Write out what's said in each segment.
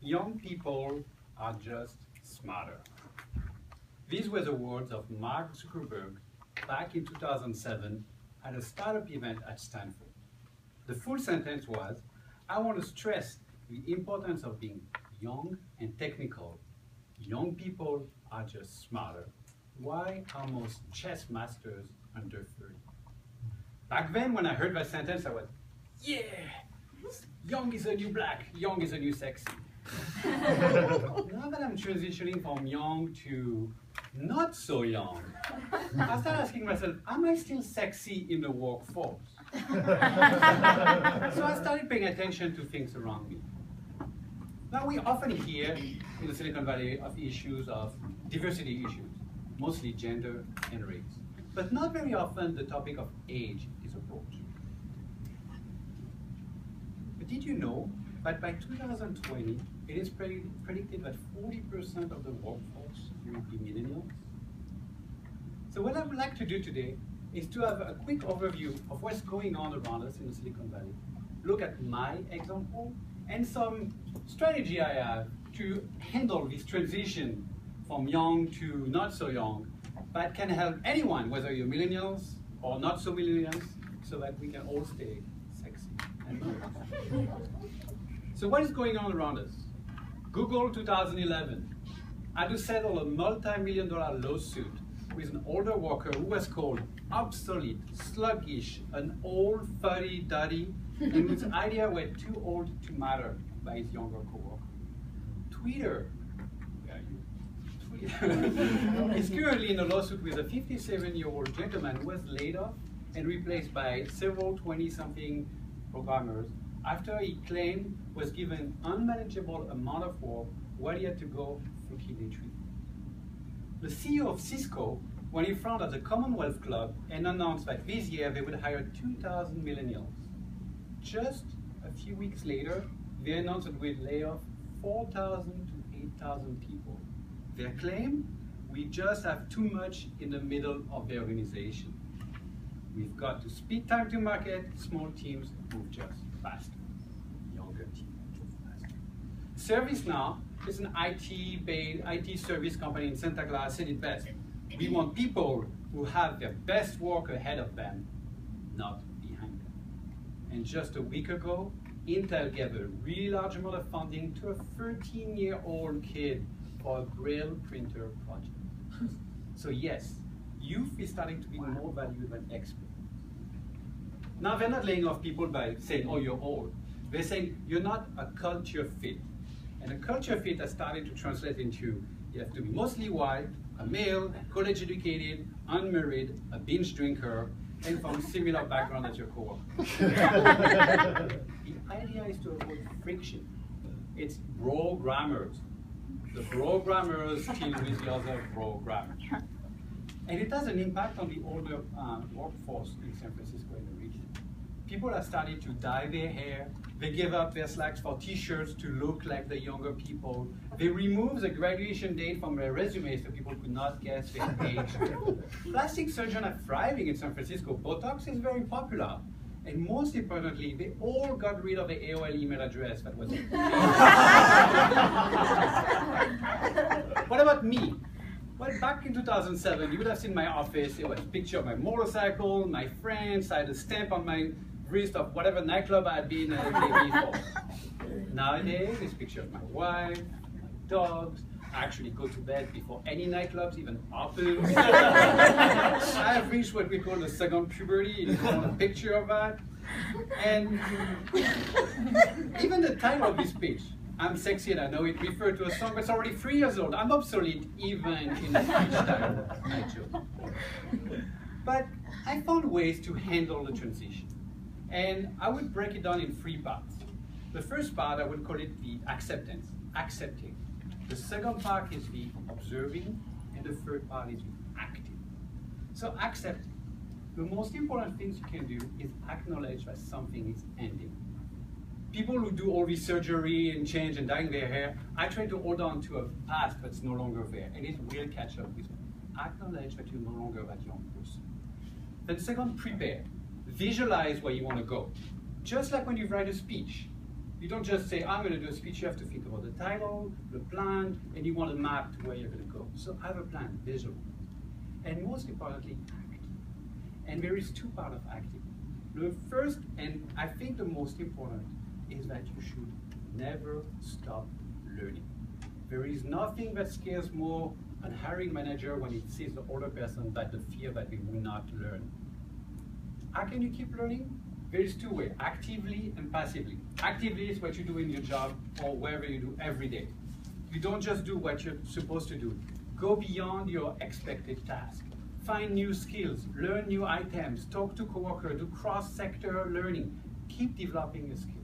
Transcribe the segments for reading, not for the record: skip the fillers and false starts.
young people are just smarter. These were the words of Mark Zuckerberg back in 2007 at a startup event at Stanford. The full sentence was, I want to stress the importance of being young and technical. Young people are just smarter. Why are most chess masters under 30? Back then, when I heard that sentence, I went, yeah, young is the new black, young is the new sexy. Now that I'm transitioning from young to not so young, I started asking myself, am I still sexy in the workforce? So I started paying attention to things around me. Now we often hear in the Silicon Valley of issues of diversity issues, mostly gender and race. But not very often the topic of age is approached. But did you know that by 2020, it is predicted that 40% of the workforce will be millennials? So what I would like to do today is to have a quick overview of what's going on around us in the Silicon Valley, look at my example, and some strategy I have to handle this transition from young to not so young, that can help anyone, whether you're millennials or not so millennials, so that we can all stay sexy and modern. So what is going on around us? Google 2011 had to settle a multi-million-dollar lawsuit with an older worker who was called obsolete, sluggish, an old fuddy-duddy, and whose ideas were too old to matter by his younger coworker. Twitter is currently in a lawsuit with a 57-year-old gentleman who was laid off and replaced by several 20-something programmers after he claimed was given unmanageable amount of work while he had to go for kidney treatment. The CEO of Cisco went in front of the Commonwealth Club and announced that this year they would hire 2,000 millennials. Just a few weeks later, they announced that we'd lay off 4,000 to 8,000 people. Their claim, we just have too much in the middle of the organization. We've got to speed time to market, small teams move just faster. Younger teams move faster. ServiceNow is an IT service company in Santa Clara, said it best. We want people who have their best work ahead of them, not behind them. And just a week ago, Intel gave a really large amount of funding to a 13-year-old kid for a Braille printer project. So yes, youth is starting to be more valued than experts. Now they're not laying off people by saying, oh, you're old. They're saying, you're not a culture fit. And a culture fit has started to translate into, you have to be mostly white, a male, college educated, unmarried, a binge drinker, and from similar background as your coworker. The idea is to avoid friction. It's bro-grammars. The bro-grammars deal with the other bro-grammars. And it has an impact on the older workforce in San Francisco and the region. People have started to dye their hair. They give up their slacks for t-shirts to look like the younger people. They remove the graduation date from their resumes so people could not guess their age. Plastic surgeons are thriving in San Francisco. Botox is very popular. And most importantly, they all got rid of the AOL email address that was What about me? Well, back in 2007, you would have seen my office. It was a picture of my motorcycle, my friends. I had a stamp on my wrist of whatever nightclub I had been the day before. Nowadays, it's a picture of my wife, my dogs. I actually go to bed before any nightclubs even open. I have reached what we call the second puberty. You want a picture of that. And even the title of this page, I'm Sexy and I Know It, referred to a song that's already 3 years old. I'm obsolete even in the speech title, I joke. But I found ways to handle the transition. And I would break it down in 3 parts. The first part, I would call it the acceptance, accepting. The second part is the observing, and the third part is the acting. So accepting. The most important things you can do is acknowledge that something is ending. People who do all this surgery and change and dyeing their hair, I try to hold on to a past that's no longer there, and it will catch up with you. Acknowledge that you're no longer that young person. Then second, prepare. Visualize where you want to go. Just like when you write a speech. You don't just say, I'm going to do a speech. You have to think about the title, the plan, and you want a map to where you're going to go. So have a plan, visual. And most importantly, act. And there is two parts of acting. The first, and I think the most important, is that you should never stop learning. There is nothing that scares more a hiring manager when he sees the older person than the fear that they will not learn. How can you keep learning? There is two ways, actively and passively. Actively is what you do in your job or wherever you do every day. You don't just do what you're supposed to do. Go beyond your expected task. Find new skills, learn new items, talk to coworkers, do cross-sector learning. Keep developing your skill.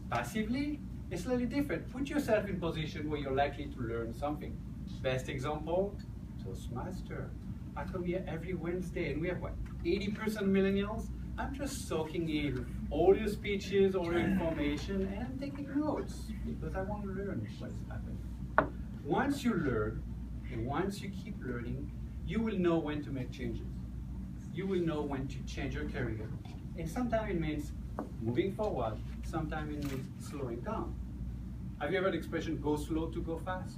Passively, it's slightly different. Put yourself in a position where you're likely to learn something. Best example, Toastmasters. I come here every Wednesday and we have what, 80% millennials? I'm just soaking in all your speeches, all your information, and I'm taking notes because I want to learn what's happening. Once you learn, and once you keep learning, you will know when to make changes. You will know when to change your career. And sometimes it means moving forward, sometimes it means slowing down. Have you ever heard the expression, go slow to go fast?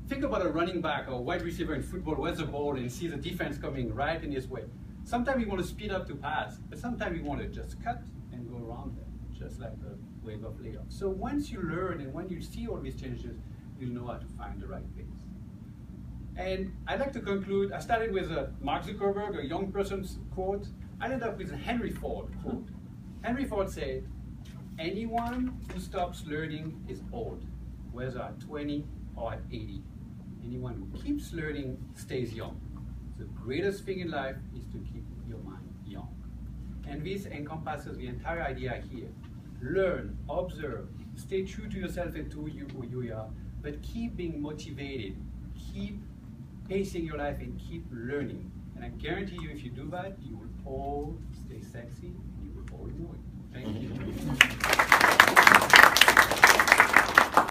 Think about a running back or wide receiver in football who has the ball and sees the defense coming right in his way. Sometimes you want to speed up to pass, but sometimes you want to just cut and go around them, just like a wave of layoff. So once you learn and when you see all these changes, you'll know how to find the right place. And I'd like to conclude, I started with a Mark Zuckerberg, a young person's quote. I ended up with a Henry Ford quote. Henry Ford said, anyone who stops learning is old, whether at 20 or at 80. Anyone who keeps learning stays young. The greatest thing in life is to keep your mind young. And this encompasses the entire idea here. Learn, observe, stay true to yourself and to who you are, but keep being motivated, keep pacing your life and keep learning. And I guarantee you if you do that, you will all stay sexy